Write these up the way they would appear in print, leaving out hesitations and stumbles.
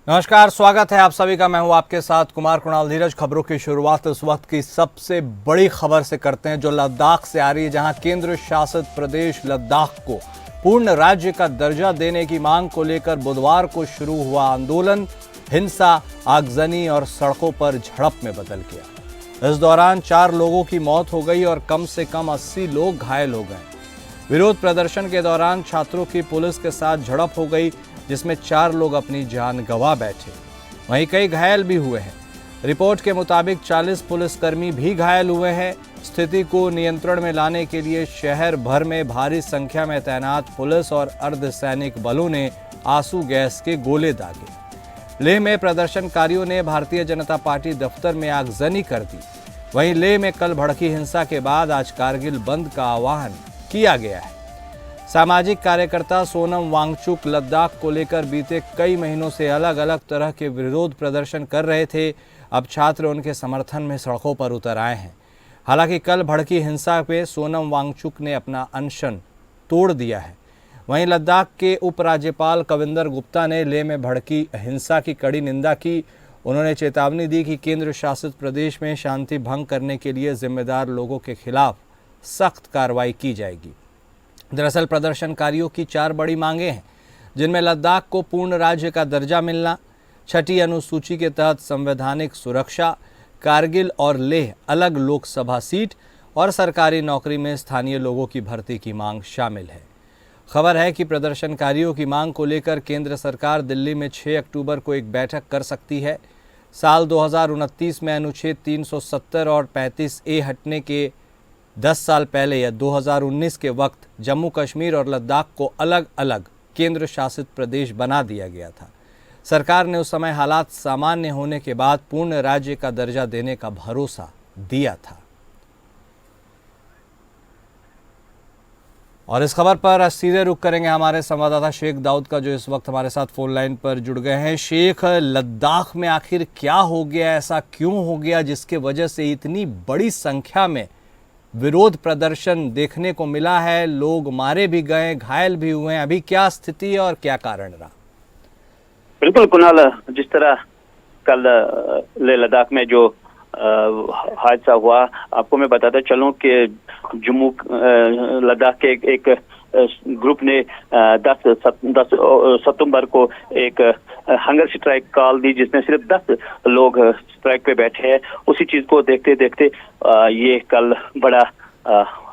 नमस्कार, स्वागत है आप सभी का। मैं हूं आपके साथ कुमार कुणाल धीरज। खबरों की शुरुआत इस वक्त की सबसे बड़ी खबर से करते हैं जो लद्दाख से आ रही है, जहां केंद्र शासित प्रदेश लद्दाख को पूर्ण राज्य का दर्जा देने की मांग को लेकर बुधवार को शुरू हुआ आंदोलन हिंसा, आगजनी और सड़कों पर झड़प में बदल गया। इस दौरान 4 लोगों की मौत हो गई और कम से कम 80 लोग घायल हो गए। विरोध प्रदर्शन के दौरान छात्रों की पुलिस के साथ झड़प हो गई, जिसमें 4 लोग अपनी जान गंवा बैठे। वहीं कई घायल भी हुए हैं। रिपोर्ट के मुताबिक 40 पुलिसकर्मी भी घायल हुए हैं। स्थिति को नियंत्रण में लाने के लिए शहर भर में भारी संख्या में तैनात पुलिस और अर्धसैनिक बलों ने आंसू गैस के गोले दागे। लेह में प्रदर्शनकारियों ने भारतीय जनता पार्टी दफ्तर में आगजनी कर दी। वहीं लेह में कल भड़की हिंसा के बाद आज कारगिल बंद का आह्वान किया गया है। सामाजिक कार्यकर्ता सोनम वांगचुक लद्दाख को लेकर बीते कई महीनों से अलग अलग तरह के विरोध प्रदर्शन कर रहे थे। अब छात्र उनके समर्थन में सड़कों पर उतर आए हैं। हालांकि कल भड़की हिंसा पे सोनम वांगचुक ने अपना अनशन तोड़ दिया है। वहीं लद्दाख के उपराज्यपाल कविंदर गुप्ता ने लेह में भड़की हिंसा की कड़ी निंदा की। उन्होंने चेतावनी दी कि केंद्र शासित प्रदेश में शांति भंग करने के लिए जिम्मेदार लोगों के खिलाफ सख्त कार्रवाई की जाएगी। दरअसल प्रदर्शनकारियों की 4 बड़ी मांगें हैं, जिनमें लद्दाख को पूर्ण राज्य का दर्जा मिलना, 6ठी अनुसूची के तहत संवैधानिक सुरक्षा, कारगिल और लेह अलग लोकसभा सीट और सरकारी नौकरी में स्थानीय लोगों की भर्ती की मांग शामिल है। खबर है कि प्रदर्शनकारियों की मांग को लेकर केंद्र सरकार दिल्ली में 6 अक्टूबर को एक बैठक कर सकती है। साल 2029 में अनुच्छेद 370 और 35A हटने के 10 साल पहले या 2019 के वक्त जम्मू कश्मीर और लद्दाख को अलग अलग केंद्र शासित प्रदेश बना दिया गया था। सरकार ने उस समय हालात सामान्य होने के बाद पूर्ण राज्य का दर्जा देने का भरोसा दिया था। और इस खबर पर सीधे रुख करेंगे हमारे संवाददाता शेख दाऊद का, जो इस वक्त हमारे साथ फोन लाइन पर जुड़ गए हैं। शेख, लद्दाख में आखिर क्या हो गया, ऐसा क्यों हो गया जिसके वजह से इतनी बड़ी संख्या में विरोध प्रदर्शन देखने को मिला है? लोग मारे भी गए, घायल भी हुए हैं। अभी क्या स्थिति है और क्या कारण रहा? बिल्कुल कुणाल, जिस तरह कल लेह लद्दाख में जो हादसा हुआ, आपको मैं बताता चलूं कि जम्मू लद्दाख के एक ग्रुप ने 10 सितंबर को एक हंगर स्ट्राइक कॉल दी, जिसमें सिर्फ 10 लोग स्ट्राइक पे बैठे हैं। उसी चीज को देखते देखते ये कल बड़ा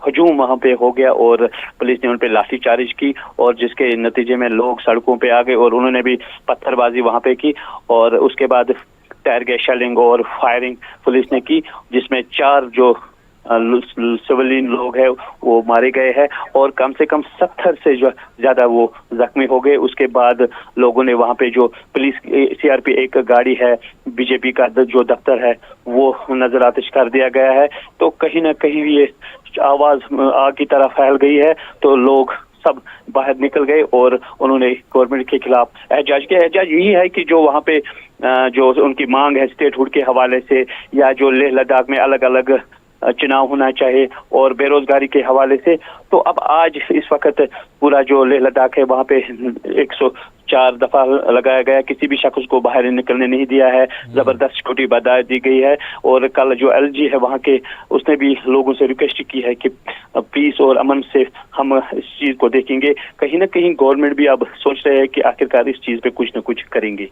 हजूम वहां पे हो गया और पुलिस ने उन पे लाठीचार्ज की, और जिसके नतीजे में लोग सड़कों पे आ गए और उन्होंने भी पत्थरबाजी वहां पे की। और उसके बाद टायर गैस शेलिंग और फायरिंग पुलिस ने की, जिसमें 4 जो सिविलियन लोग हैं वो मारे गए हैं और कम से कम 70 से जो ज्यादा वो जख्मी हो गए। उसके बाद लोगों ने वहां पे जो पुलिस CRP एक गाड़ी है, बीजेपी का जो दफ्तर है, वो नजर आतिश कर दिया गया है। तो कहीं ना कहीं ये आवाज आग की तरह फैल गई है, तो लोग सब बाहर निकल गए और उन्होंने गवर्नमेंट के खिलाफ एहतजाज किया। एहतजाज यही है कि जो वहां पे जो उनकी मांग है स्टेटहुड के हवाले से, या जो लेह लद्दाख में अलग अलग चुनाव होना चाहिए और बेरोजगारी के हवाले से, तो अब आज इस वक्त पूरा जो लेह लद्दाख है वहां पे 104 दफा लगाया गया, किसी भी शख्स को बाहर निकलने नहीं दिया है, जबरदस्त सिक्योरिटी बढ़ा दी गई है। और कल जो LG है वहां के, उसने भी लोगों से रिक्वेस्ट की है कि पीस और अमन से हम इस चीज को देखेंगे। कहीं ना कहीं गवर्नमेंट भी अब सोच रहे हैं कि आखिरकार इस चीज पे कुछ न कुछ करेंगे।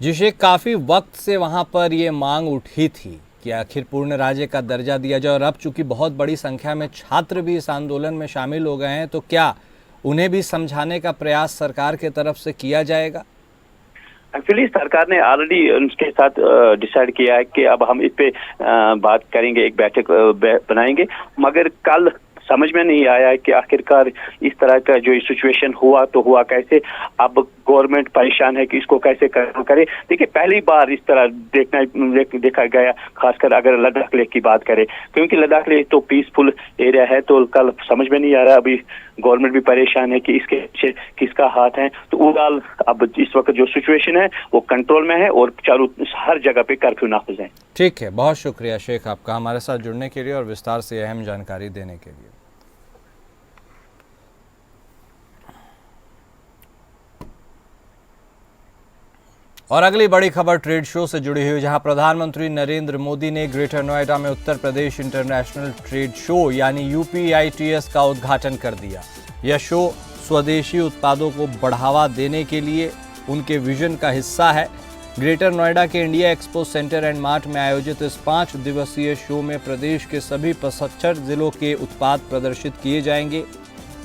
जी शेख, काफी वक्त से वहां पर ये मांग उठी थी कि आखिर पूर्ण राज्य का दर्जा दिया जाए, और अब चूंकि बहुत बड़ी संख्या में छात्र भी इस आंदोलन में शामिल हो गए हैं, तो क्या उन्हें भी समझाने का प्रयास सरकार के तरफ से किया जाएगा? एक्चुअली सरकार ने ऑलरेडी उनके साथ डिसाइड किया है कि अब हम इस पे बात करेंगे, एक बैठक बनाएंगे, मगर कल समझ में नहीं आया है कि आखिरकार इस तरह का जो सिचुएशन हुआ तो हुआ कैसे। अब गवर्नमेंट परेशान है कि इसको कैसे करे। देखिए, पहली बार इस तरह देखा गया, खासकर अगर लद्दाख लेह की बात करें, क्योंकि लद्दाख लेह तो पीसफुल एरिया है, तो कल समझ में नहीं आ रहा। अभी गवर्नमेंट भी परेशान है कि इसके पीछे किसका हाथ है। तो ओवरऑल अब इस वक्त जो सिचुएशन है वो कंट्रोल में है और चारों हर जगह पे कर्फ्यू नाफिज है। ठीक है, बहुत शुक्रिया शेख आपका हमारे साथ जुड़ने के लिए और विस्तार से अहम जानकारी देने के लिए। और अगली बड़ी खबर ट्रेड शो से जुड़ी हुई, जहां प्रधानमंत्री नरेंद्र मोदी ने ग्रेटर नोएडा में Uttar Pradesh international trade show यानी यूपीआईटीएस का उद्घाटन कर दिया। यह शो स्वदेशी उत्पादों को बढ़ावा देने के लिए उनके विजन का हिस्सा है। ग्रेटर नोएडा के India expo centre and mart में आयोजित इस 5 दिवसीय शो में प्रदेश के सभी 75 जिलों के उत्पाद प्रदर्शित किए जाएंगे।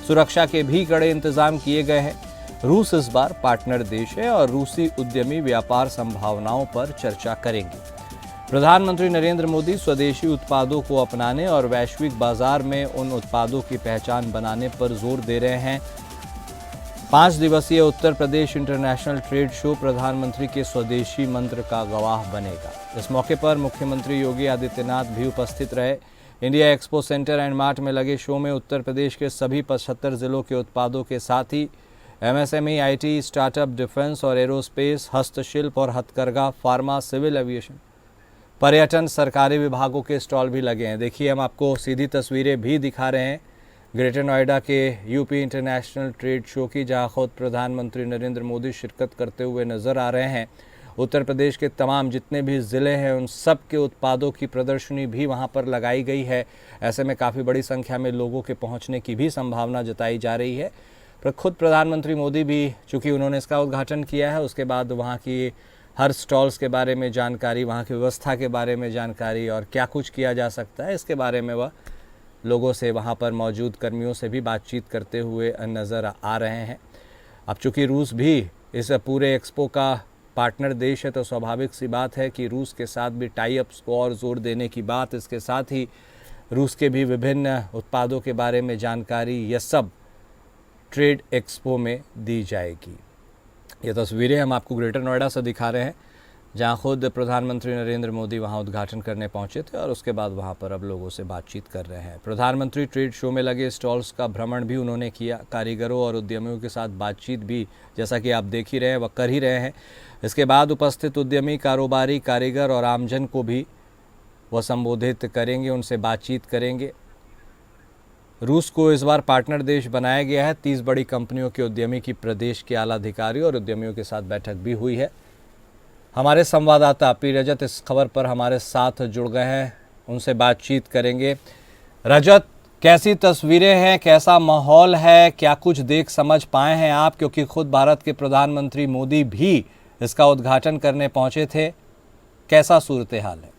सुरक्षा के भी कड़े इंतजाम किए गए हैं। रूस इस बार पार्टनर देश है और रूसी उद्यमी व्यापार संभावनाओं पर चर्चा करेंगे। प्रधानमंत्री नरेंद्र मोदी स्वदेशी उत्पादों को अपनाने और वैश्विक बाजार में उन उत्पादों की पहचान बनाने पर जोर दे रहे हैं। 5 दिवसीय Uttar Pradesh international trade show प्रधानमंत्री के स्वदेशी मंत्र का गवाह बनेगा। इस मौके पर मुख्यमंत्री योगी आदित्यनाथ भी उपस्थित रहे। India expo centre and mart में लगे शो में उत्तर प्रदेश के सभी 75 जिलों के उत्पादों के साथ ही एमएसएमई, आईटी, स्टार्टअप, डिफेंस और एरोस्पेस, हस्तशिल्प और हथकरघा, फार्मा, सिविल एविएशन, पर्यटन, सरकारी विभागों के स्टॉल भी लगे हैं। देखिए, हम आपको सीधी तस्वीरें भी दिखा रहे हैं ग्रेटर नोएडा के यूपी इंटरनेशनल ट्रेड शो की, जहां खुद प्रधानमंत्री नरेंद्र मोदी शिरकत करते हुए नजर आ रहे हैं। उत्तर प्रदेश के तमाम जितने भी ज़िले हैं उन सब के उत्पादों की प्रदर्शनी भी वहां पर लगाई गई है। ऐसे में काफ़ी बड़ी संख्या में लोगों के पहुंचने की भी संभावना जताई जा रही है। पर खुद प्रधानमंत्री मोदी भी, चूँकि उन्होंने इसका उद्घाटन किया है, उसके बाद वहाँ की हर स्टॉल्स के बारे में जानकारी, वहाँ की व्यवस्था के बारे में जानकारी और क्या कुछ किया जा सकता है, इसके बारे में वह लोगों से, वहाँ पर मौजूद कर्मियों से भी बातचीत करते हुए नज़र आ रहे हैं। अब चूँकि रूस भी इस पूरे एक्सपो का पार्टनर देश है, तो स्वाभाविक सी बात है कि रूस के साथ भी टाई अप्स को और जोर देने की बात, इसके साथ ही रूस के भी विभिन्न उत्पादों के बारे में जानकारी, यह सब ट्रेड एक्सपो में दी जाएगी। ये तस्वीरें हम आपको ग्रेटर नोएडा से दिखा रहे हैं, जहां खुद प्रधानमंत्री नरेंद्र मोदी वहां उद्घाटन करने पहुंचे थे और उसके बाद वहां पर अब लोगों से बातचीत कर रहे हैं। प्रधानमंत्री ट्रेड शो में लगे स्टॉल्स का भ्रमण भी उन्होंने किया। कारीगरों और उद्यमियों के साथ बातचीत भी, जैसा कि आप देख ही रहे हैं, वह कर ही रहे हैं। इसके बाद उपस्थित उद्यमी, कारोबारी, कारीगर और आमजन को भी वह संबोधित करेंगे, उनसे बातचीत करेंगे। रूस को इस बार पार्टनर देश बनाया गया है। 30 बड़ी कंपनियों के उद्यमी की प्रदेश के आला अधिकारियों और उद्यमियों के साथ बैठक भी हुई है। हमारे संवाददाता पी रजत इस खबर पर हमारे साथ जुड़ गए हैं, उनसे बातचीत करेंगे। रजत, कैसी तस्वीरें हैं, कैसा माहौल है, क्या कुछ देख समझ पाए हैं आप, क्योंकि खुद भारत के प्रधानमंत्री मोदी भी इसका उद्घाटन करने पहुंचे थे, कैसा सूरत हाल है?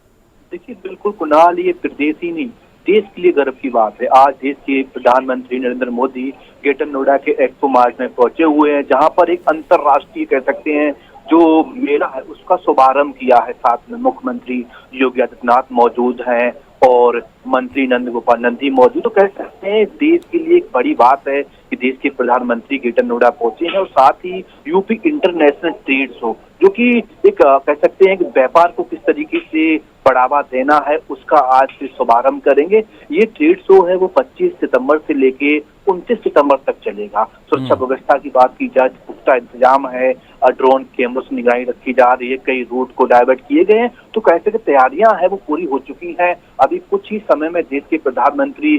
देखिए, बिल्कुल कुणाल, ये प्रदेश ही नहीं, देश के लिए गर्व की बात है। आज देश के प्रधानमंत्री नरेंद्र मोदी ग्रेटर नोएडा के एक्सपो मार्ट में पहुंचे हुए हैं, जहां पर एक अंतर्राष्ट्रीय कह सकते हैं जो मेला है उसका शुभारंभ किया है। साथ में मुख्यमंत्री योगी आदित्यनाथ मौजूद हैं और मंत्री नंद गोपाल नंदी मौजूद। तो कह सकते हैं देश के लिए एक बड़ी बात है कि देश के प्रधानमंत्री ग्रेटर नोएडा पहुंचे हैं और साथ ही यूपी इंटरनेशनल ट्रेड शो, जो कि एक कह सकते हैं कि व्यापार को किस तरीके से बढ़ावा देना है, उसका आज से शुभारंभ करेंगे। ये ट्रेड शो है वो 25 सितंबर से लेके 29 सितंबर तक चलेगा। सुरक्षा व्यवस्था की बात की जाए, पुख्ता इंतजाम है, ड्रोन कैमरों से निगरानी रखी जा रही है, कई रूट को डाइवर्ट किए गए हैं। तो कैसे की तैयारियां हैं वो पूरी हो चुकी हैं। अभी कुछ ही समय में देश के प्रधानमंत्री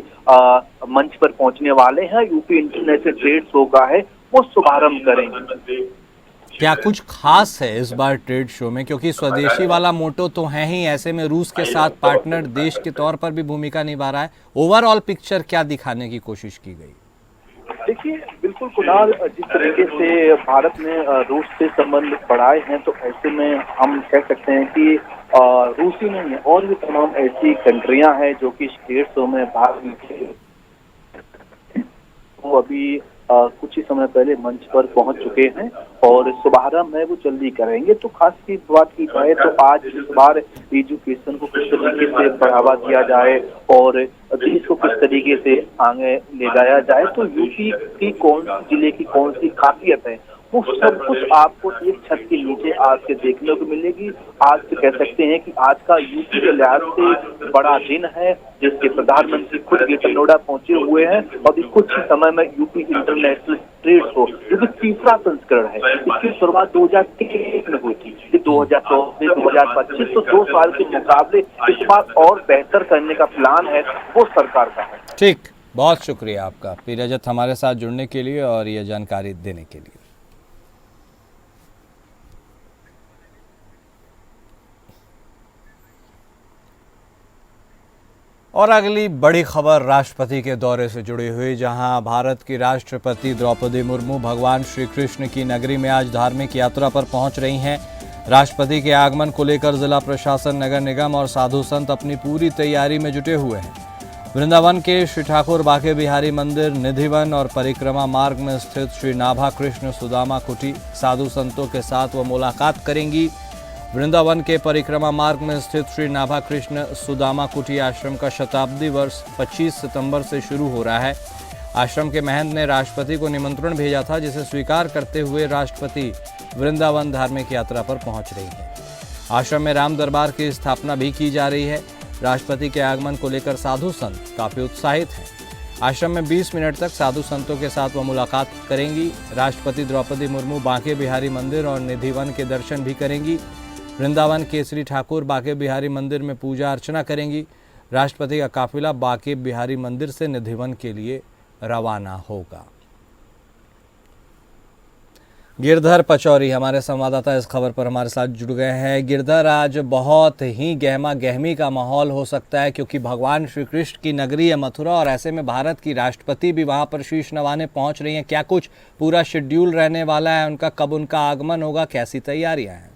मंच पर पहुंचने वाले हैं। यूपी इंटरनेशनल ट्रेड शो का है वो शुभारंभ करेंगे। क्या कुछ खास है इस बार ट्रेड शो में, क्योंकि स्वदेशी वाला मोटो तो है ही, ऐसे में रूस के साथ पार्टनर देश के तौर पर भी भूमिका निभा रहा है। ओवरऑल पिक्चर क्या दिखाने की कोशिश की गई? देखिए, बिल्कुल कुणाल, जिस तरीके से भारत ने रूस से संबंध बढ़ाए हैं, तो ऐसे में हम कह सकते हैं कि रूस ही नहीं है और भी तमाम ऐसी कंट्रियां हैं जो कि ट्रेड शो में भाग लेंगे। वो अभी कुछ ही समय पहले मंच पर पहुंच चुके हैं और शुभारंभ है वो जल्दी करेंगे। तो खास की बात की जाए तो आज इस बार एजुकेशन को किस तरीके से बढ़ावा दिया जाए और देश को किस तरीके से आगे ले जाया जाए, तो यूपी की कौन सी जिले की कौन सी खासियत है, वो सब कुछ आपको एक छत के नीचे आज के देखने को मिलेगी। आज से कह सकते हैं कि आज का यूपी के लिहाज से बड़ा दिन है, जिसके प्रधानमंत्री खुद ग्रेटर नोएडा पहुंचे हुए हैं और कुछ ही समय में यूपी इंटरनेशनल ट्रेड शो, जो कि तीसरा संस्करण है, इसकी शुरुआत 2023 में हुई थी। 2024 2025 तो 2 साल के मुकाबले इस बार और बेहतर करने का प्लान है वो सरकार का है। ठीक, बहुत शुक्रिया आपका पी रजत हमारे साथ जुड़ने के लिए और ये जानकारी देने के लिए। और अगली बड़ी खबर राष्ट्रपति के दौरे से जुड़ी हुई, जहां भारत की राष्ट्रपति द्रौपदी मुर्मू भगवान श्री कृष्ण की नगरी में आज धार्मिक यात्रा पर पहुंच रही हैं। राष्ट्रपति के आगमन को लेकर जिला प्रशासन, नगर निगम और साधु संत अपनी पूरी तैयारी में जुटे हुए हैं। वृंदावन के श्री ठाकुर बाके बिहारी मंदिर, निधिवन और परिक्रमा मार्ग में स्थित श्री नाभा कृष्ण सुदामा कुटी साधु संतों के साथ वो मुलाकात करेंगी। वृंदावन के परिक्रमा मार्ग में स्थित श्री नाभा कृष्ण सुदामा कुटी आश्रम का शताब्दी वर्ष 25 सितंबर से शुरू हो रहा है। आश्रम के महंत ने राष्ट्रपति को निमंत्रण भेजा था, जिसे स्वीकार करते हुए राष्ट्रपति वृंदावन धार्मिक यात्रा पर पहुंच रही है। आश्रम में राम दरबार की स्थापना भी की जा रही है। राष्ट्रपति के आगमन को लेकर साधु संत काफी उत्साहित हैं। आश्रम में 20 मिनट तक साधु संतों के साथ वो मुलाकात करेंगी। राष्ट्रपति द्रौपदी मुर्मू बांके बिहारी मंदिर और निधिवन के दर्शन भी करेंगी। वृंदावन के श्री ठाकुर बाके बिहारी मंदिर में पूजा अर्चना करेंगी। राष्ट्रपति का काफिला बाके बिहारी मंदिर से निधिवन के लिए रवाना होगा। गिरधर पचौरी हमारे संवाददाता इस खबर पर हमारे साथ जुड़ गए हैं। गिरधर, आज बहुत ही गहमा गहमी का माहौल हो सकता है, क्योंकि भगवान श्री कृष्ण की नगरी है मथुरा, और ऐसे में भारत की राष्ट्रपति भी वहां पर शीश नवाने पहुंच रही हैं। क्या कुछ पूरा शेड्यूल रहने वाला है उनका, कब उनका आगमन होगा, कैसी तैयारियां हैं?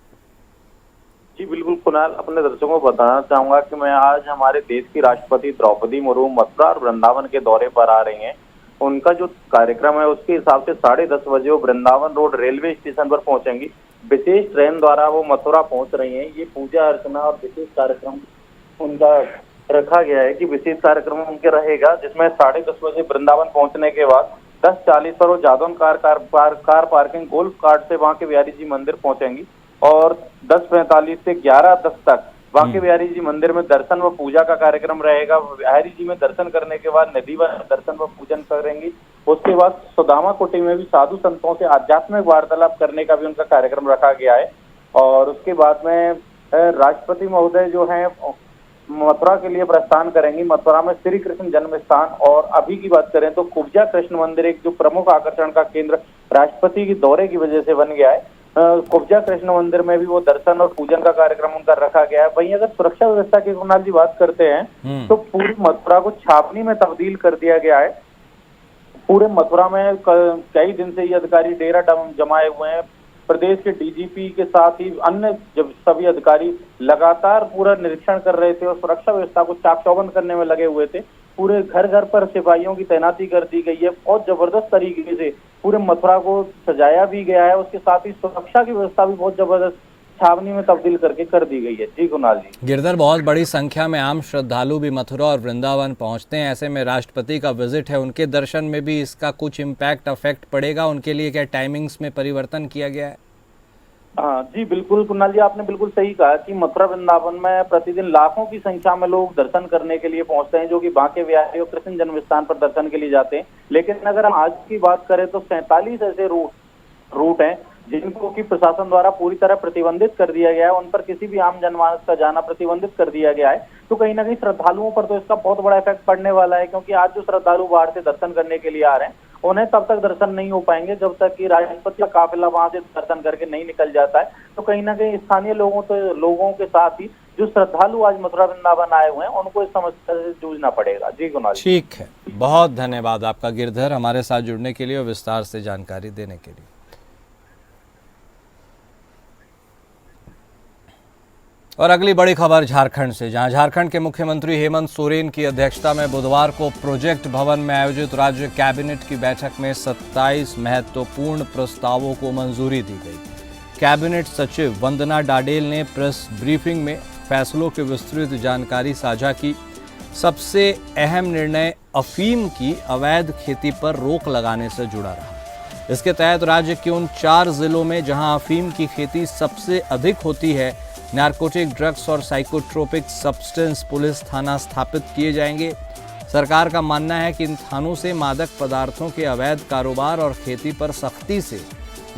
जी बिल्कुल कुणाल, अपने दर्शकों को बताना चाहूंगा कि मैं आज हमारे देश की राष्ट्रपति द्रौपदी मुर्मू मथुरा और वृंदावन के दौरे पर आ रही हैं। उनका जो कार्यक्रम है उसके हिसाब से 10:30 बजे वो वृंदावन रोड रेलवे स्टेशन पर पहुंचेंगी। विशेष ट्रेन द्वारा वो मथुरा पहुंच रही हैं। ये पूजा अर्चना और विशेष कार्यक्रम उनका रखा गया है कि विशेष कार्यक्रम उनके रहेगा, जिसमें 10:30 बजे वृंदावन पहुंचने के बाद 10:40 पर वो Jadaun car parking golf cart से बांके बिहारी जी मंदिर पहुंचेंगी और 10:45 से 11:10 तक बांके बिहारी जी मंदिर में दर्शन व पूजा का कार्यक्रम रहेगा। बिहारी जी में दर्शन करने के बाद निधिवन दर्शन व पूजन करेंगी। उसके बाद सुदामा कुटी में भी साधु संतों से आध्यात्मिक वार्तालाप करने का भी उनका कार्यक्रम रखा गया है। और उसके बाद में राष्ट्रपति महोदय जो है मथुरा के लिए प्रस्थान करेंगी। मथुरा में श्री कृष्ण जन्म स्थान और अभी की बात करें तो कुब्जा कृष्ण मंदिर एक जो प्रमुख आकर्षण का केंद्र राष्ट्रपति के दौरे की वजह से बन गया है। कुब्जा कृष्ण मंदिर में भी वो दर्शन और पूजन का कार्यक्रम उनका रखा गया है। वहीं अगर सुरक्षा व्यवस्था की कुणाल जी बात करते हैं तो पूरी मथुरा को छावनी में तब्दील कर दिया गया है। पूरे मथुरा में कई दिन से ये अधिकारी डेरा जमाए हुए हैं। प्रदेश के डीजीपी के साथ ही अन्य जब सभी अधिकारी लगातार पूरा निरीक्षण कर रहे थे और सुरक्षा व्यवस्था को चाक चौबंद करने में लगे हुए थे। पूरे घर घर पर सिपाहियों की तैनाती कर दी गई है। बहुत जबरदस्त तरीके से पूरे मथुरा को सजाया भी गया है। उसके साथ ही सुरक्षा की व्यवस्था भी बहुत जबरदस्त छावनी में तब्दील करके कर दी गई है। जी कुणाल जी। गिरधर, बहुत बड़ी संख्या में आम श्रद्धालु भी मथुरा और वृंदावन पहुंचते हैं। ऐसे में राष्ट्रपति का विजिट है, उनके दर्शन में भी इसका कुछ इम्पैक्ट अफेक्ट पड़ेगा? उनके लिए क्या टाइमिंग्स में परिवर्तन किया गया है? हाँ जी बिल्कुल कुणाल जी, आपने बिल्कुल सही कहा कि मथुरा वृंदावन में प्रतिदिन लाखों की संख्या में लोग दर्शन करने के लिए पहुंचते हैं, जो कि बांके बिहारी और कृष्ण जन्म स्थान पर दर्शन के लिए जाते हैं। लेकिन अगर हम आज की बात करें तो 47 ऐसे रूट हैं जिनको कि प्रशासन द्वारा पूरी तरह प्रतिबंधित कर दिया गया है। उन पर किसी भी आम जनमानस का जाना प्रतिबंधित कर दिया गया है। तो कहीं ना कहीं श्रद्धालुओं पर तो इसका बहुत बड़ा इफेक्ट पड़ने वाला है, क्योंकि आज जो श्रद्धालु बाहर से दर्शन करने के लिए आ रहे हैं उन्हें तब तक दर्शन नहीं हो पाएंगे जब तक कि राष्ट्रपति का काफिला वहां से दर्शन करके नहीं निकल जाता है। तो कहीं ना कहीं स्थानीय लोगों के साथ ही जो श्रद्धालु आज मथुरा वृंदावन आए हुए हैं उनको इस समस्या से जूझना पड़ेगा। जी कुणाल। ठीक है, बहुत धन्यवाद आपका गिरधर, हमारे साथ जुड़ने के लिए और विस्तार से जानकारी देने के लिए। और अगली बड़ी खबर झारखंड से, जहां झारखंड के मुख्यमंत्री हेमंत सोरेन की अध्यक्षता में बुधवार को प्रोजेक्ट भवन में आयोजित राज्य कैबिनेट की बैठक में 27 महत्वपूर्ण प्रस्तावों को मंजूरी दी गई। कैबिनेट सचिव वंदना डाडेल ने प्रेस ब्रीफिंग में फैसलों की विस्तृत जानकारी साझा की। सबसे अहम निर्णय अफीम की अवैध खेती पर रोक लगाने से जुड़ा रहा। इसके तहत राज्य के उन 4 जिलों में जहां अफीम की खेती सबसे अधिक होती है, नारकोटिक ड्रग्स और साइकोट्रोपिक सब्सटेंस पुलिस थाना स्थापित किए जाएंगे। सरकार का मानना है कि इन थानों से मादक पदार्थों के अवैध कारोबार और खेती पर सख्ती से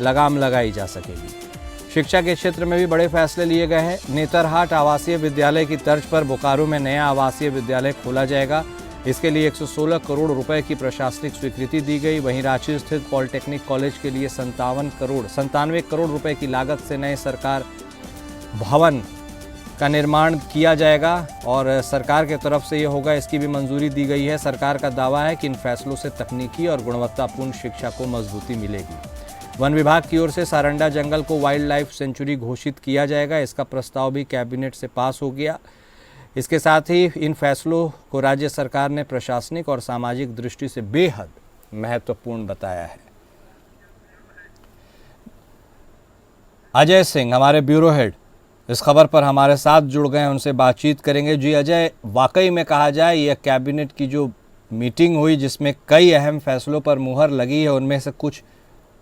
लगाम लगाई जा सकेगी। शिक्षा के क्षेत्र में भी बड़े फैसले लिए गए हैं। नेतरहाट आवासीय विद्यालय की तर्ज पर बोकारो में नया आवासीय विद्यालय खोला जाएगा। इसके लिए 116 करोड़ रुपए की प्रशासनिक स्वीकृति दी गई। वहीं रांची स्थित पॉलिटेक्निक कॉलेज के लिए 97 करोड़ रुपए की लागत से नए सरकार भवन का निर्माण किया जाएगा और सरकार की तरफ से ये होगा, इसकी भी मंजूरी दी गई है। सरकार का दावा है कि इन फैसलों से तकनीकी और गुणवत्तापूर्ण शिक्षा को मजबूती मिलेगी। वन विभाग की ओर से सारंडा जंगल को वाइल्ड लाइफ सेंचुरी घोषित किया जाएगा। इसका प्रस्ताव भी कैबिनेट से पास हो गया। इसके साथ ही इन फैसलों को राज्य सरकार ने प्रशासनिक और सामाजिक दृष्टि से बेहद महत्वपूर्ण बताया है। अजय सिंह हमारे ब्यूरो हेड इस खबर पर हमारे साथ जुड़ गए हैं, उनसे बातचीत करेंगे। जी अजय, वाकई में कहा जाए यह कैबिनेट की जो मीटिंग हुई जिसमें कई अहम फैसलों पर मुहर लगी है, उनमें से कुछ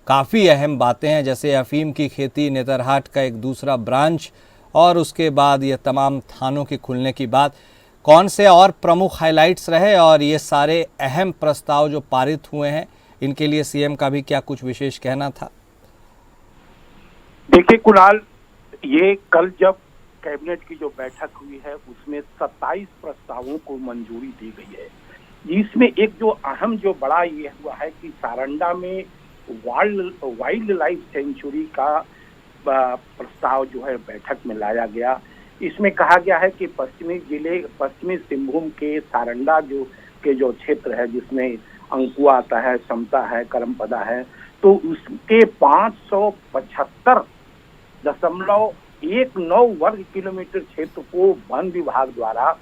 काफ़ी अहम बातें हैं, जैसे अफीम की खेती, नेतरहाट का एक दूसरा ब्रांच और उसके बाद ये तमाम थानों के खुलने की बात। कौन से और प्रमुख हाइलाइट्स रहे और ये सारे अहम प्रस्ताव जो पारित हुए हैं इनके लिए सीएम का भी क्या कुछ विशेष कहना था? देखिए कुणाल, ये कल जब कैबिनेट की जो बैठक हुई है उसमें 27 प्रस्तावों को मंजूरी दी गई है। इसमें एक जो अहम जो बड़ा ये हुआ है कि सारंडा में वाइल्ड लाइफ सेंचुरी का प्रस्ताव जो है बैठक में लाया गया। इसमें कहा गया है कि पश्चिमी सिंहभूम के सारंडा जो क्षेत्र है जिसमें अंकुआ आता है, समता है, करमपदा है, तो उसके 575.19 वर्ग किलोमीटर क्षेत्र को वन विभाग द्वारा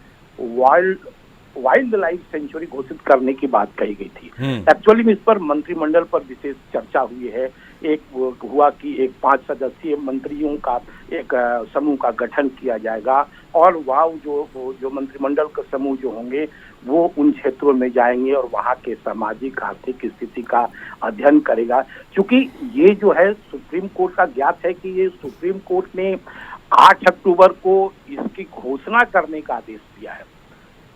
वाइल्ड लाइफ सेंचुरी घोषित करने की बात कही गई थी। एक्चुअली में इस पर मंत्रिमंडल पर विशेष चर्चा हुई है। एक हुआ कि एक 5 सदस्यीय मंत्रियों का एक समूह का गठन किया जाएगा और वह जो मंत्रिमंडल का समूह जो होंगे वो उन क्षेत्रों में जाएंगे और वहाँ के सामाजिक आर्थिक स्थिति का अध्ययन करेगा। क्योंकि ये जो है सुप्रीम कोर्ट का ज्ञात है कि ये सुप्रीम कोर्ट ने 8 अक्टूबर को इसकी घोषणा करने का आदेश दिया है।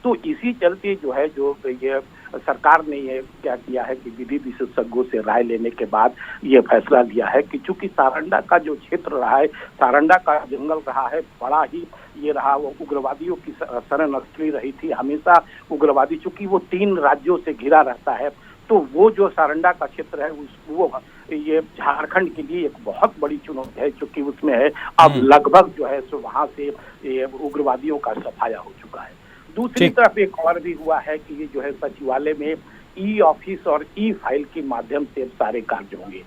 तो इसी चलते जो है जो ये सरकार ने ये क्या किया है कि विधि विशेषज्ञों से राय लेने के बाद ये फैसला लिया है कि चूंकि सारंडा का जो क्षेत्र रहा है, सारंडा का जंगल रहा है, बड़ा ही ये रहा, वो उग्रवादियों की शरण स्थली रही थी हमेशा। उग्रवादी चूंकि वो 3 राज्यों से घिरा रहता है, तो वो जो सारंडा का क्षेत्र है वो ये झारखंड के लिए एक बहुत बड़ी चुनौती है, क्योंकि उसमें है अब लगभग जो है सो वहाँ से ये उग्रवादियों का सफाया हो चुका है। दूसरी तरफ एक और भी हुआ है कि ये जो है सचिवालय में ई ऑफिस और ई फाइल के माध्यम से सारे कार्य होंगे।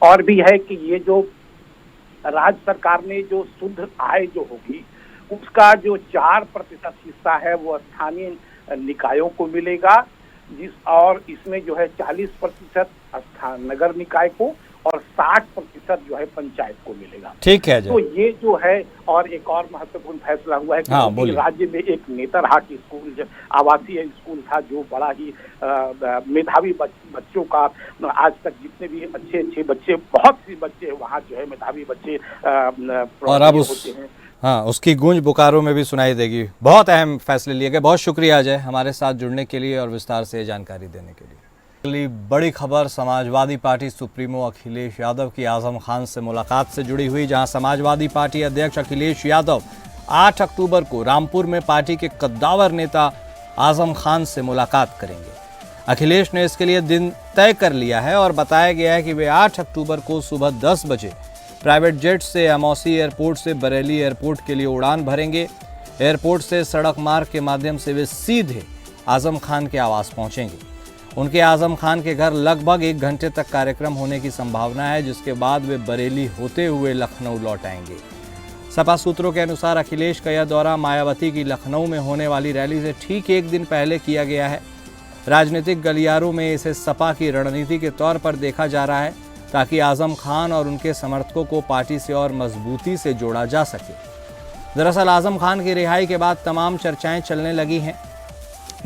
और भी है कि ये जो राज्य सरकार ने जो शुद्ध आय जो होगी उसका जो 4% हिस्सा है वो स्थानीय निकायों को मिलेगा, और इसमें जो है 40% नगर निकाय को और 60% जो है पंचायत को मिलेगा। ठीक है। तो ये जो है और एक और महत्वपूर्ण फैसला हुआ है कि राज्य में एक नेतरहाट स्कूल आवासीय स्कूल था जो बड़ा ही मेधावी बच्चों का, आज तक जितने भी अच्छे बच्चे, बहुत सी बच्चे वहाँ जो है मेधावी बच्चे और अब उसकी गूंज बोकारो में भी सुनाई देगी। बहुत अहम फैसले लिए गए। बहुत शुक्रिया अजय हमारे साथ जुड़ने के लिए और विस्तार से जानकारी देने के लिए। अगली बड़ी खबर समाजवादी पार्टी सुप्रीमो अखिलेश यादव की आजम खान से मुलाकात से जुड़ी हुई, जहां समाजवादी पार्टी अध्यक्ष अखिलेश यादव 8 अक्टूबर को रामपुर में पार्टी के कद्दावर नेता आजम खान से मुलाकात करेंगे। अखिलेश ने इसके लिए दिन तय कर लिया है और बताया गया है कि वे 8 अक्टूबर को सुबह 10 बजे प्राइवेट जेट से अमौसी एयरपोर्ट से बरेली एयरपोर्ट के लिए उड़ान भरेंगे। एयरपोर्ट से सड़क मार्ग के माध्यम से वे सीधे आजम खान के आवास पहुंचेंगे। उनके आजम खान के घर लगभग 1 घंटे तक कार्यक्रम होने की संभावना है, जिसके बाद वे बरेली होते हुए लखनऊ लौट आएंगे। सपा सूत्रों के अनुसार अखिलेश का यह दौरा मायावती की लखनऊ में होने वाली रैली से ठीक 1 दिन पहले किया गया है। राजनीतिक गलियारों में इसे सपा की रणनीति के तौर पर देखा जा रहा है, ताकि आजम खान और उनके समर्थकों को पार्टी से और मजबूती से जोड़ा जा सके। दरअसल आजम खान की रिहाई के बाद तमाम चर्चाएं चलने लगी हैं।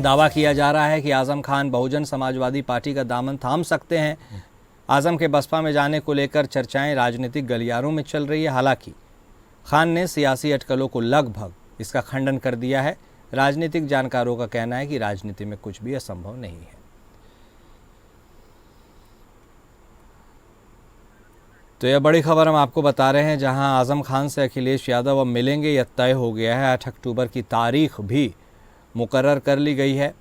दावा किया जा रहा है कि आजम खान बहुजन समाजवादी पार्टी का दामन थाम सकते हैं। आजम के बसपा में जाने को लेकर चर्चाएं राजनीतिक गलियारों में चल रही है। हालांकि खान ने सियासी अटकलों को लगभग इसका खंडन कर दिया है। राजनीतिक जानकारों का कहना है कि राजनीति में कुछ भी असंभव नहीं है। तो यह बड़ी खबर हम आपको बता रहे हैं, जहां आजम खान से अखिलेश यादव अब मिलेंगे। यह तय हो गया है। 8 अक्टूबर की तारीख भी मुकर्रर कर ली गई है।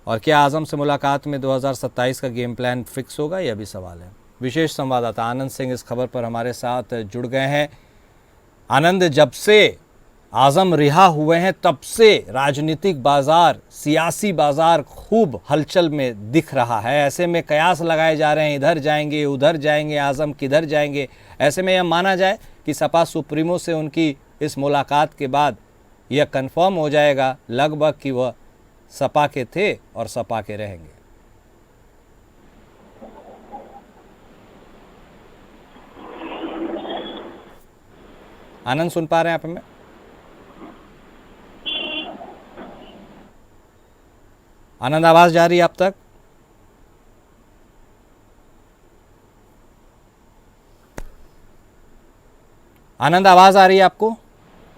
और क्या आजम से मुलाकात में 2027 का गेम प्लान फिक्स होगा, यह भी सवाल है। विशेष संवाददाता आनंद सिंह इस खबर पर हमारे साथ जुड़ गए हैं। आनंद, जब से आजम रिहा हुए हैं तब से राजनीतिक बाजार, सियासी बाजार खूब हलचल में दिख रहा है। ऐसे में कयास लगाए जा रहे हैं, इधर जाएंगे उधर जाएंगे, आजम किधर जाएंगे। ऐसे में यह माना जाए कि सपा सुप्रीमो से उनकी इस मुलाकात के बाद यह कंफर्म हो जाएगा लगभग कि वह सपा के थे और सपा के रहेंगे। आनंद सुन पा रहे हैं आप हमें? आनंद, आवाज जा रही है आप तक? आनंद, आवाज आ रही है आपको?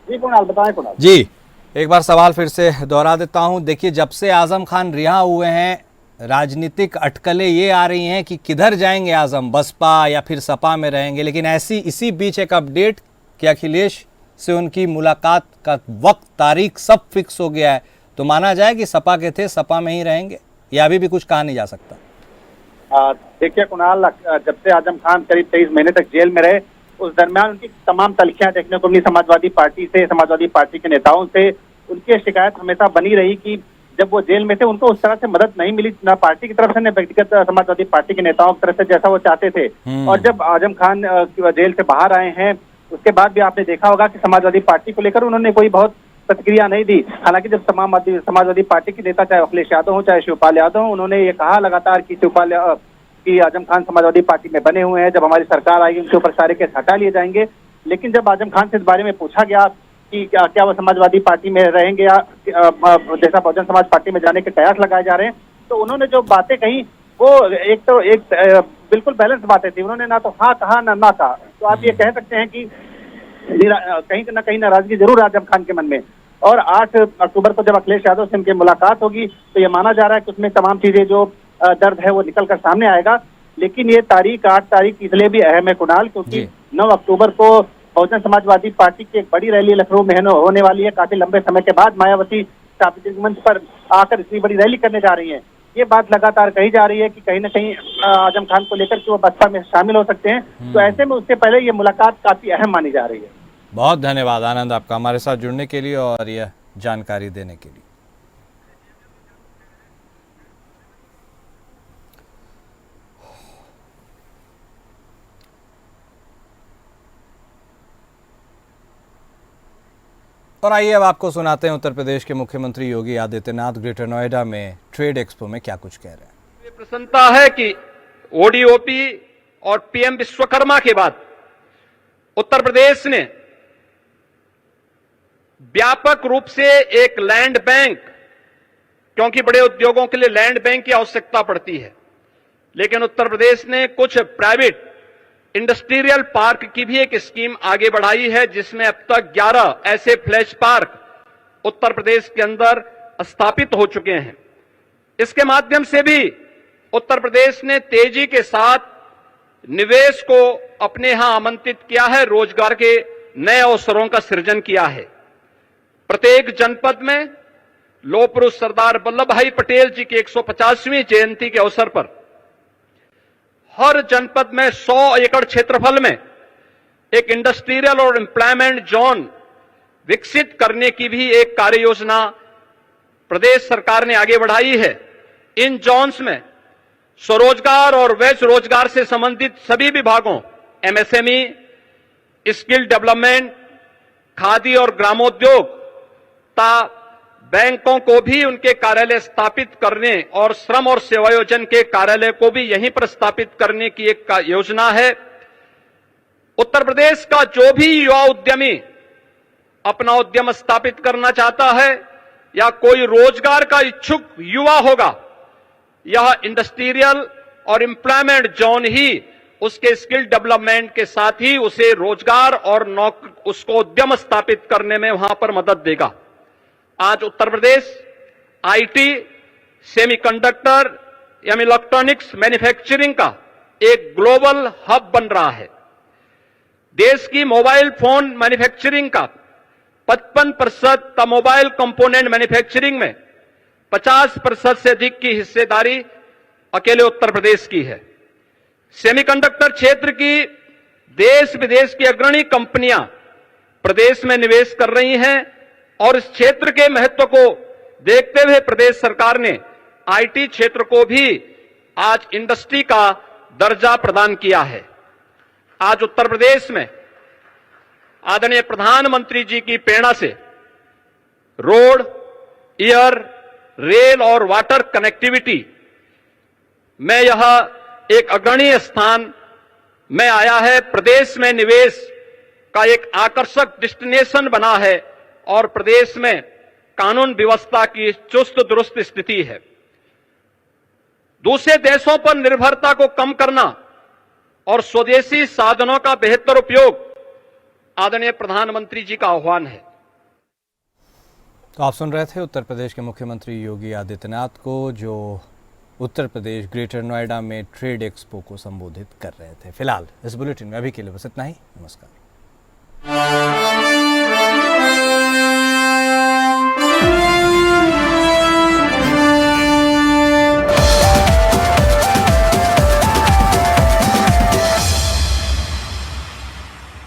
जी कुणाल, बताएं कुणाल। जी, एक बार सवाल फिर से दोहरा देता हूं। देखिए, जब से आजम खान रिहा हुए हैं, राजनीतिक अटकलें ये आ रही हैं कि किधर जाएंगे आजम, बसपा या फिर सपा में रहेंगे। लेकिन इसी बीच एक अपडेट कि अखिलेश से उनकी मुलाकात का वक्त, तारीख सब फिक्स हो गया है। तो माना जाए कि सपा के थे, सपा में ही रहेंगे, या अभी भी कुछ कहा नहीं जा सकता? देखिए कुणाल, जब से आजम खान करीब 23 महीने तक जेल में रहे, उस दरमियान उनकी तमाम तलखियां देखने को मिली समाजवादी पार्टी से, समाजवादी पार्टी के नेताओं से। उनकी शिकायत हमेशा बनी रही कि जब वो जेल में थे उनको उस तरह से मदद नहीं मिली, ना पार्टी की तरफ से, न व्यक्तिगत समाजवादी पार्टी के नेताओं की तरफ से, जैसा वो चाहते थे। और जब आजम खान जेल से बाहर आए हैं, उसके बाद भी आपने देखा होगा कि समाजवादी पार्टी को लेकर उन्होंने कोई बहुत प्रतिक्रिया नहीं दी। हालांकि जब समाजवादी पार्टी के नेता, चाहे अखिलेश यादव हो चाहे शिवपाल यादव हो, उन्होंने ये कहा लगातार कि आजम खान समाजवादी पार्टी में बने हुए हैं, जब हमारी सरकार आएगी उनके ऊपर सारे केस हटा लिए जाएंगे। लेकिन जब आजम खान से इस बारे में पूछा गया कि क्या वो समाजवादी पार्टी में रहेंगे या जैसा बहुजन समाज पार्टी में जाने के कयास लगाए जा रहे हैं, तो उन्होंने जो बातें कही वो एक बिल्कुल बैलेंस बातें थी। उन्होंने ना तो हाँ कहा ना कहा। तो आप ये कह सकते हैं कि कहीं ना कहीं नाराजगी जरूर आजम खान के मन में। और 8 अक्टूबर को जब अखिलेश यादव से उनकी मुलाकात होगी तो ये माना जा रहा है कि उसमें तमाम चीजें जो दर्द है वो निकल कर सामने आएगा। लेकिन ये तारीख 8 तारीख इसलिए भी अहम है कुणाल, क्योंकि 9 अक्टूबर को बहुजन समाजवादी पार्टी की एक बड़ी रैली लखनऊ में होने वाली है। काफी लंबे समय के बाद मायावती सार्वजनिक मंच पर आकर इतनी बड़ी रैली करने जा रही है। ये बात लगातार कही जा रही है कि कहीं ना कहीं आजम खान को लेकर के वो बसपा में शामिल हो सकते हैं। तो ऐसे में उससे पहले ये मुलाकात काफी अहम मानी जा रही है। बहुत धन्यवाद आनंद आपका हमारे साथ जुड़ने के लिए और यह जानकारी देने के लिए। और आइए अब आपको सुनाते हैं उत्तर प्रदेश के मुख्यमंत्री योगी आदित्यनाथ ग्रेटर नोएडा में ट्रेड एक्सपो में क्या कुछ कह रहे हैं। ये प्रसन्नता है कि ओडीओपी और पीएम विश्वकर्मा के बाद उत्तर प्रदेश ने व्यापक रूप से एक लैंड बैंक, क्योंकि बड़े उद्योगों के लिए लैंड बैंक की आवश्यकता पड़ती है, लेकिन उत्तर प्रदेश ने कुछ प्राइवेट इंडस्ट्रियल पार्क की भी एक स्कीम आगे बढ़ाई है, जिसमें अब तक 11 ऐसे फ्लैश पार्क उत्तर प्रदेश के अंदर स्थापित हो चुके हैं। इसके माध्यम से भी उत्तर प्रदेश ने तेजी के साथ निवेश को अपने यहां आमंत्रित किया है, रोजगार के नए अवसरों का सृजन किया है। प्रत्येक जनपद में लौह पुरुष सरदार वल्लभ भाई पटेल जी की 150वीं जयंती के अवसर पर हर जनपद में 100 एकड़ क्षेत्रफल में एक इंडस्ट्रियल और एम्प्लॉयमेंट जोन विकसित करने की भी एक कार्य योजना प्रदेश सरकार ने आगे बढ़ाई है। इन जोन्स में स्वरोजगार और वैश्य रोजगार से संबंधित सभी विभागों, एमएसएमई, स्किल डेवलपमेंट, खादी और ग्रामोद्योग, बैंकों को भी उनके कार्यालय स्थापित करने और श्रम और सेवायोजन के कार्यालय को भी यहीं पर स्थापित करने की एक योजना है। उत्तर प्रदेश का जो भी युवा उद्यमी अपना उद्यम स्थापित करना चाहता है या कोई रोजगार का इच्छुक युवा होगा, यह इंडस्ट्रियल और एम्प्लॉयमेंट जोन ही उसके स्किल डेवलपमेंट के साथ ही उसे रोजगार और उसको उद्यम स्थापित करने में वहां पर मदद देगा। आज उत्तर प्रदेश आईटी, सेमीकंडक्टर या इलेक्ट्रॉनिक्स मैन्युफैक्चरिंग का एक ग्लोबल हब बन रहा है। देश की मोबाइल फोन मैन्युफैक्चरिंग का 55%, मोबाइल कंपोनेंट मैन्युफैक्चरिंग में 50% से अधिक की हिस्सेदारी अकेले उत्तर प्रदेश की है। सेमीकंडक्टर क्षेत्र की देश विदेश की अग्रणी कंपनियां प्रदेश में निवेश कर रही हैं और इस क्षेत्र के महत्व को देखते हुए प्रदेश सरकार ने आईटी क्षेत्र को भी आज इंडस्ट्री का दर्जा प्रदान किया है। आज उत्तर प्रदेश में आदरणीय प्रधानमंत्री जी की प्रेरणा से रोड, एयर, रेल और वाटर कनेक्टिविटी में यह एक अग्रणी स्थान में आया है। प्रदेश में निवेश का एक आकर्षक डेस्टिनेशन बना है और प्रदेश में कानून व्यवस्था की चुस्त दुरुस्त स्थिति है। दूसरे देशों पर निर्भरता को कम करना और स्वदेशी साधनों का बेहतर उपयोग आदरणीय प्रधानमंत्री जी का आह्वान है। तो आप सुन रहे थे उत्तर प्रदेश के मुख्यमंत्री योगी आदित्यनाथ को, जो उत्तर प्रदेश ग्रेटर नोएडा में ट्रेड एक्सपो को संबोधित कर रहे थे। फिलहाल इस बुलेटिन में अभी के लिए बस इतना ही। नमस्कार।